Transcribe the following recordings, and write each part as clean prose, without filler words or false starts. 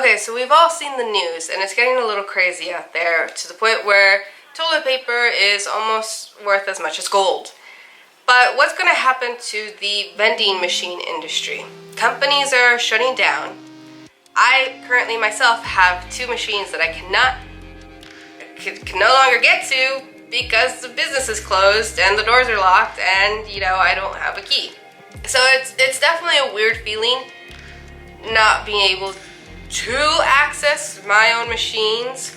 Okay, so we've all seen the news, and it's getting a little crazy out there to the point where toilet paper is almost worth as much as gold. But what's going to happen to the vending machine industry? Companies are shutting down. I currently myself have 2 machines that I can no longer get to because the business is closed and the doors are locked and, I don't have a key. So it's definitely a weird feeling not being able to access my own machines,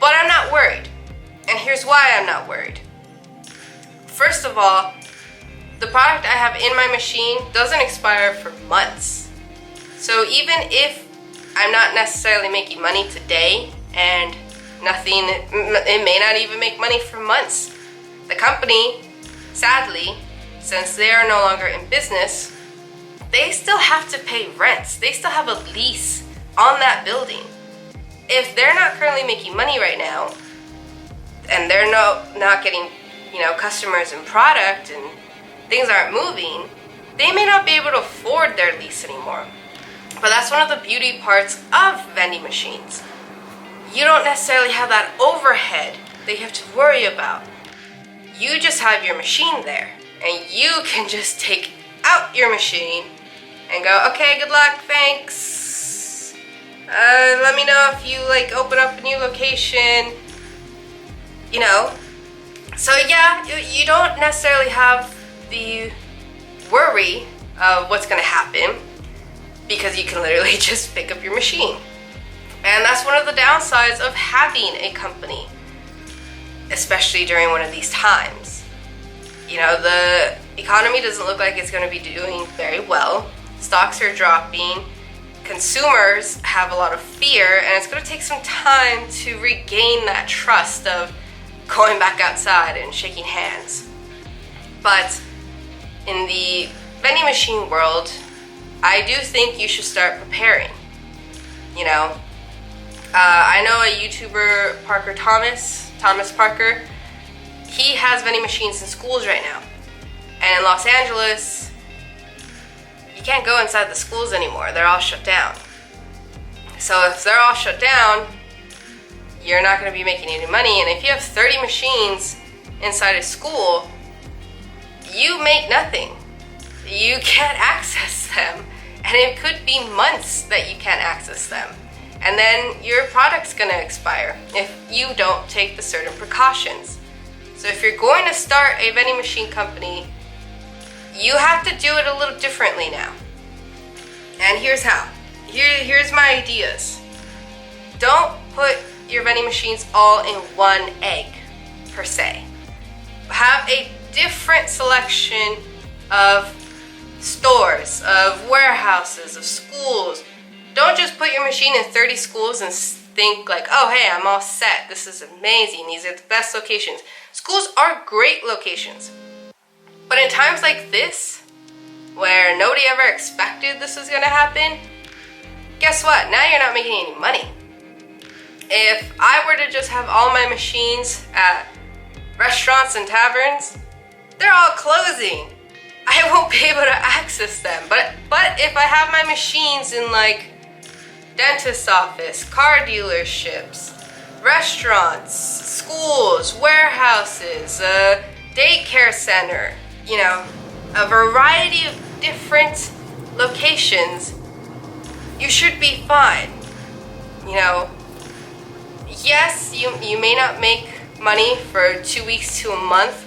but I'm not worried. And here's why I'm not worried. First of all, the product I have in my machine doesn't expire for months. So even if I'm not necessarily making money today and it may not even make money for months, the company, sadly, since they are no longer in business, they still have to pay rents. They still have a lease on that building. If they're not currently making money right now, and they're not getting, customers and product, and things aren't moving, they may not be able to afford their lease anymore. But that's one of the beauty parts of vending machines. You don't necessarily have that overhead that you have to worry about. You just have your machine there, and you can just take out your machine and go, okay, good luck, thanks. Let me know if you open up a new location, So yeah, you don't necessarily have the worry of what's gonna happen because you can literally just pick up your machine. And that's one of the downsides of having a company, especially during one of these times. The economy doesn't look like it's gonna be doing very well. Stocks are dropping. Consumers have a lot of fear, and it's going to take some time to regain that trust of going back outside and shaking hands. But in the vending machine world, I do think you should start preparing. I know a YouTuber, Thomas Parker, he has vending machines in schools right now. And in Los Angeles, you can't go inside the schools anymore. They're all shut down. So if they're all shut down, you're not going to be making any money. And if you have 30 machines inside a school, you make nothing. You can't access them. And it could be months that you can't access them. And then your product's going to expire if you don't take the certain precautions. So if you're going to start a vending machine company, you have to do it a little differently now. And here's how. Here's my ideas. Don't put your vending machines all in one egg, per se. Have a different selection of stores, of warehouses, of schools. Don't just put your machine in 30 schools and think oh, hey, I'm all set. This is amazing. These are the best locations. Schools are great locations. But in times like this, where nobody ever expected this was going to happen, guess what? Now you're not making any money. If I were to just have all my machines at restaurants and taverns, they're all closing. I won't be able to access them. But if I have my machines in dentist's office, car dealerships, restaurants, schools, warehouses, daycare center, a variety of different locations, you should be fine. Yes, you may not make money for 2 weeks to a month,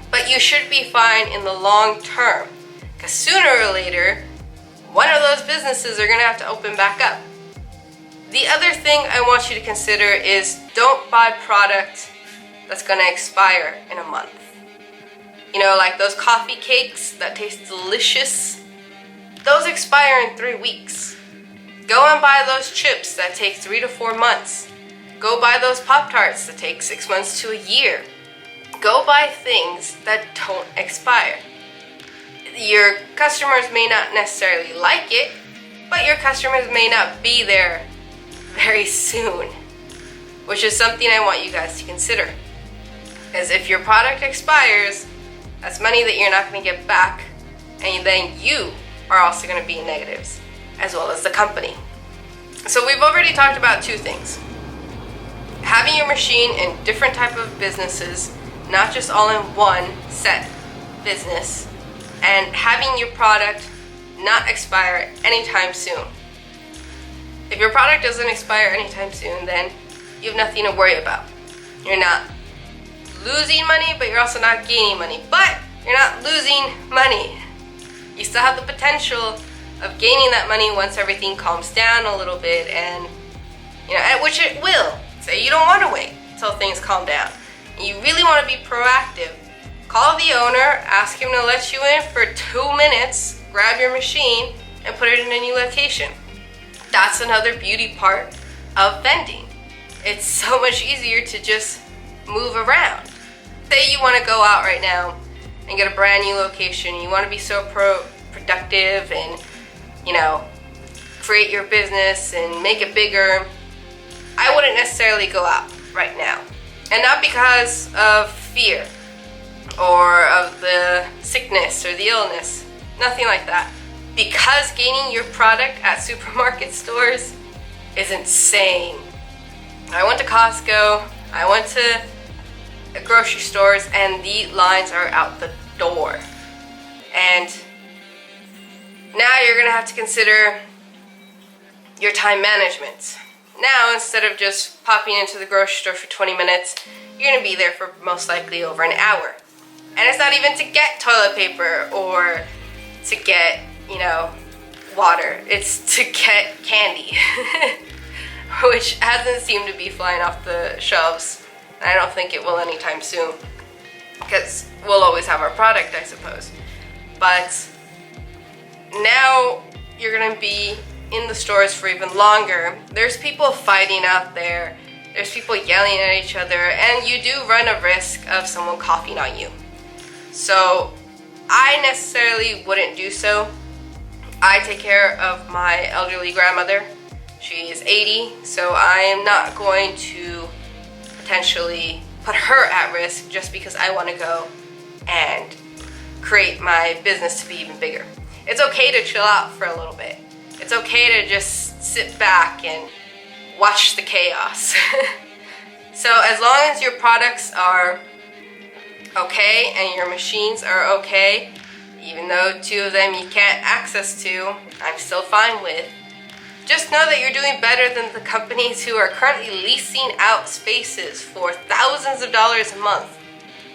but you should be fine in the long term. Because sooner or later, one of those businesses are going to have to open back up. The other thing I want you to consider is don't buy product that's going to expire in a month. Like those coffee cakes that taste delicious, those expire in 3 weeks. Go and buy those chips that take 3 to 4 months. Go buy those Pop-Tarts that take 6 months to a year. Go buy things that don't expire. Your customers may not necessarily like it, but your customers may not be there very soon, which is something I want you guys to consider. Because if your product expires, that's money that you're not going to get back, and then you are also going to be in negatives, as well as the company. So we've already talked about two things. Having your machine in different type of businesses, not just all in one set business, and having your product not expire anytime soon. If your product doesn't expire anytime soon, then you have nothing to worry about. You're not losing money, but you're also not gaining money. But you're not losing money. You still have the potential of gaining that money once everything calms down a little bit, and which it will. Say you don't want to wait until things calm down. And you really want to be proactive. Call the owner, ask him to let you in for 2 minutes, grab your machine, and put it in a new location. That's another beauty part of vending. It's so much easier to just move around. Say you want to go out right now and get a brand new location. You want to be so productive and, create your business and make it bigger. I wouldn't necessarily go out right now. And not because of fear or of the sickness or the illness. Nothing like that. Because gaining your product at supermarket stores is insane. I went to Costco, I went to grocery stores, and the lines are out the door. And now you're gonna have to consider your time management. Now, instead of just popping into the grocery store for 20 minutes, you're gonna be there for most likely over an hour. And it's not even to get toilet paper or to get, water. It's to get candy, which hasn't seemed to be flying off the shelves. I don't think it will anytime soon, because we'll always have our product, I suppose. But now you're gonna be in the stores for even longer. There's people fighting out there. There's people yelling at each other, and you do run a risk of someone coughing on you. So I necessarily wouldn't do so. I take care of my elderly grandmother. She is 80, so I am not going to potentially put her at risk just because I want to go and create my business to be even bigger. It's okay to chill out for a little bit. It's okay to just sit back and watch the chaos. So as long as your products are okay and your machines are okay, even though 2 of them you can't access to, I'm still fine with. Just know that you're doing better than the companies who are currently leasing out spaces for thousands of dollars a month.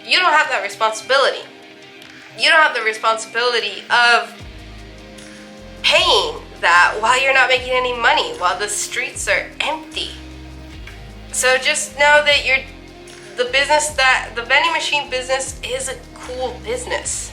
You don't have that responsibility. You don't have the responsibility of paying that while you're not making any money, while the streets are empty. So just know that the vending machine business is a cool business.